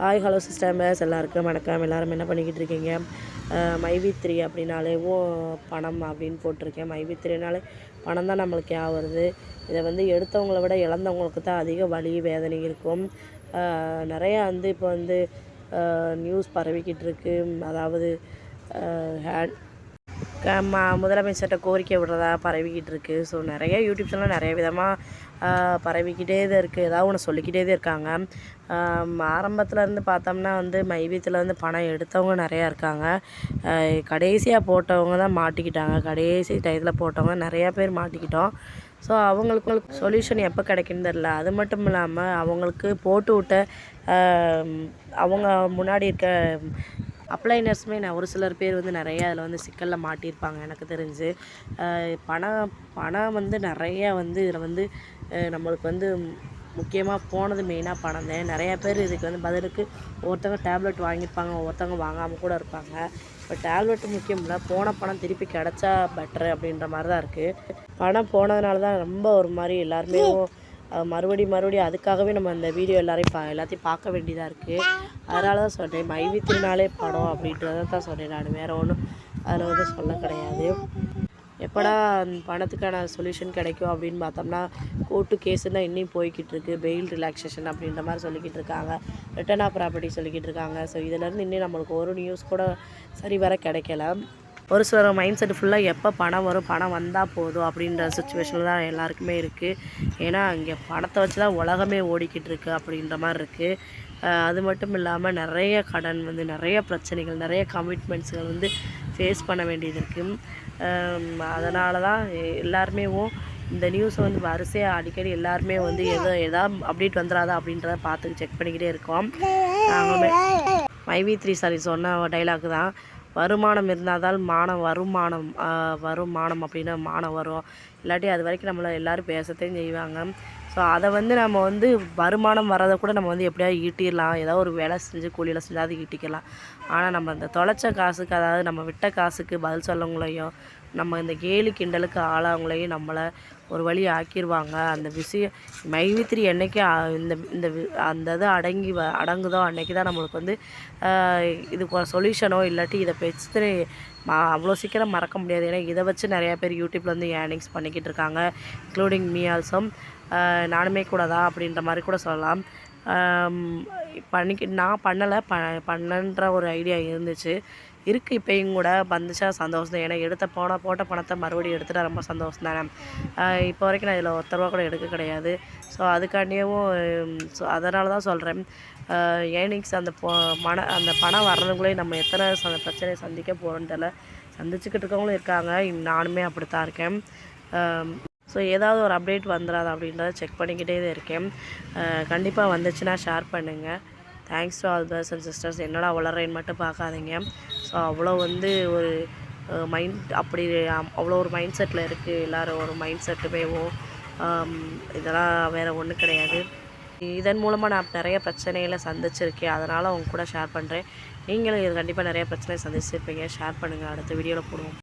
Hi hello sisters எல்லாருக்கும் வணக்கம். எல்லோரும் என்ன பண்ணிக்கிட்டு இருக்கீங்க? மைவி3 அப்படின்னாலேவும் பணம் அப்படின்னு போட்டிருக்கேன். மைவி3னாலே பணம் தான் நம்மளுக்கு வருது. இதை வந்து எடுத்தவங்களை விட இழந்தவங்களுக்கு தான் அதிக வலி வேதனை இருக்கும். நிறையா வந்து இப்போ வந்து நியூஸ் பரவிக்கிட்டு இருக்கு. அதாவது முதலமைச்சர்கிட்ட கோரிக்கை விடுறதா பரவிக்கிட்டு இருக்குது. ஸோ நிறைய யூடியூப் சேனல் நிறைய விதமாக பரவிக்கிட்டே தான் இருக்குது. ஏதாவது ஒன்று சொல்லிக்கிட்டே தான் இருக்காங்க. ஆரம்பத்துலேருந்து பார்த்தோம்னா வந்து மைவித்தில் வந்து பணம் எடுத்தவங்க நிறையா இருக்காங்க. கடைசியாக போட்டவங்க தான் மாட்டிக்கிட்டாங்க. கடைசி டயத்தில் போட்டவங்க நிறையா பேர் மாட்டிக்கிட்டோம். ஸோ அவங்களுக்கு சொல்யூஷன் எப்போ கிடைக்குன்னு தெரில. அது மட்டும் இல்லாமல் அவங்களுக்கு போட்டு விட்ட அவங்க முன்னாடி இருக்க அப்ளைனர்ஸுமே ஒரு சிலர் பேர் வந்து நிறையா அதில் வந்து சிக்கலில் மாட்டியிருப்பாங்க. எனக்கு தெரிஞ்சு பணம் வந்து நிறையா வந்து இதில் வந்து நம்மளுக்கு வந்து முக்கியமாக போனது மெயினாக பணம் தான். நிறையா பேர் இதுக்கு வந்து பதிலுக்கு ஒருத்தவங்க டேப்லெட் வாங்கியிருப்பாங்க, ஒருத்தவங்க வாங்காமல் கூட இருப்பாங்க. இப்போ டேப்லெட்டு முக்கியம் இல்லை, போன பணம் திருப்பி கிடச்சா பெட்ரு அப்படின்ற மாதிரி தான் இருக்குது. பணம் போனதுனால தான் ரொம்ப ஒரு மாதிரி எல்லாருமே மறுபடியும் அதுக்காகவே நம்ம இந்த வீடியோ எல்லாத்தையும் பார்க்க வேண்டியதாக இருக்குது. அதனால தான் சொல்கிறேன், மைவி3னாலே படம் அப்படின்றத தான் சொல்கிறேன் நான். வேறு ஒன்றும் அதில் வந்து சொல்ல கிடையாது. எப்படா பணத்துக்கான சொல்யூஷன் கிடைக்கும் அப்படின்னு பார்த்தோம்னா, கோர்ட்டு கேஸுன்னா இன்னும் போய்கிட்டு இருக்குது. பெயில் ரிலாக்ஸேஷன் அப்படின்ற மாதிரி சொல்லிக்கிட்டு இருக்காங்க. ரிட்டர்ன் ஆஃப் ப்ராப்பர்ட்டி சொல்லிக்கிட்டு இருக்காங்க. ஸோ இதிலேருந்து இன்னும் நம்மளுக்கு ஒரு நியூஸ் கூட சரி வர கிடைக்கல. ஒரு சில மைண்ட் செட் ஃபுல்லாக எப்போ பணம் வரும், பணம் வந்தால் போதும் அப்படின்ற சுச்சுவேஷனில் தான் எல்லாருக்குமே இருக்குது. ஏன்னா இங்கே பணத்தை வச்சு தான் உலகமே ஓடிக்கிட்டு இருக்குது அப்படின்ற மாதிரி இருக்குது. அது மட்டும் இல்லாமல் நிறைய கடன் வந்து நிறைய பிரச்சனைகள், நிறைய கமிட்மெண்ட்ஸுகள் வந்து ஃபேஸ் பண்ண வேண்டியது இருக்குது. அதனால தான் எல்லாருமே இந்த நியூஸை வந்து வரிசையாக அடிக்கடி எல்லாருமே வந்து எதாவது அப்டேட் வந்துடாதா அப்படின்றத பார்த்து செக் பண்ணிக்கிட்டே இருக்கோம். நாங்களுமே மைவி3 சொன்ன டைலாக் தான், வருமானம் இருந்தால் வருமானம் அப்படின்னா மானம் வரும். இல்லாட்டி அது வரைக்கும் நம்மளை எல்லோரும் பேசத்தையும் செய்வாங்க. ஸோ அதை வந்து நம்ம வந்து வருமானம் வரதை கூட நம்ம வந்து எப்படியாவது ஈட்டிடலாம். ஏதாவது ஒரு வேலை செஞ்சு கூலியில் செஞ்சாவது ஈட்டிக்கலாம். ஆனால் நம்ம இந்த தொலைச்ச காசுக்கு, அதாவது நம்ம விட்ட காசுக்கு பதில் சொல்லவங்களையும், நம்ம இந்த கேலி கிண்டலுக்கு ஆளாவங்களையும் நம்மளை ஒரு வழி ஆக்கிடுவாங்க. அந்த விஷயம் மைவி3 என்றைக்கு அந்த இது அடங்குதோ அன்றைக்கி தான் நம்மளுக்கு வந்து இதுக்கு ஒரு சொல்யூஷனோ இல்லாட்டி இதை பிரச்சனை அவ்வளோ சீக்கிரம் மறக்க முடியாது. ஏன்னா இதை வச்சு நிறையா பேர் யூடியூப்பில் வந்து ஏர்னிங்ஸ் பண்ணிக்கிட்டு இருக்காங்க, இன்க்ளூடிங் மீ ஆல்சோ. நானுமே கூட தான் அப்படின்ற மாதிரி கூட சொல்லலாம். நான் பண்ணன்ற ஒரு ஐடியா இருக்குது இப்போயும் கூட. வந்துச்சா சந்தோஷம் தான். ஏன்னா போட்ட பணத்தை மறுபடியும் எடுத்துகிட்டா ரொம்ப சந்தோஷம் தானே. இப்போ வரைக்கும் நான் இதில் ₹1 கூட எடுக்க கிடையாது. ஸோ அதுக்காண்டியவும் அதனால தான் சொல்கிறேன், ஏர்னிங்ஸ் அந்த பணம் வர்றதுக்குள்ளே நம்ம எத்தனை பிரச்சனையை சந்திக்க போகிறோன்னு தெரியல. சந்திச்சுக்கிட்டு இருக்கவங்களும் இருக்காங்க, நானுமே அப்படித்தான் இருக்கேன். ஸோ ஏதாவது ஒரு அப்டேட் வந்துடாது அப்படின்றத செக் பண்ணிக்கிட்டே தான் இருக்கேன். கண்டிப்பாக வந்துச்சுன்னா ஷேர் பண்ணுங்கள். Thanks to all brothers and sisters. என்னடா வளர்றேன்னு மட்டும் பார்க்காதீங்க. ஸோ அவ்வளோ வந்து ஒரு அவ்வளோ ஒரு மைண்ட் செட்டில் இருக்குது எல்லோரும். ஒரு மைண்ட் செட்டுமேவும் இதெல்லாம் வேறு ஒன்றும் கிடையாது. இதன் மூலமாக நான் நிறைய பிரச்சனைகளை சந்திச்சிருக்கேன். அதனால் அவங்க கூட ஷேர் பண்ணுறேன். நீங்களும் இது கண்டிப்பாக நிறைய பிரச்சனையை சந்திச்சிருப்பீங்க. ஷேர் பண்ணுங்கள். அடுத்த வீடியோவில் போடுவோம்.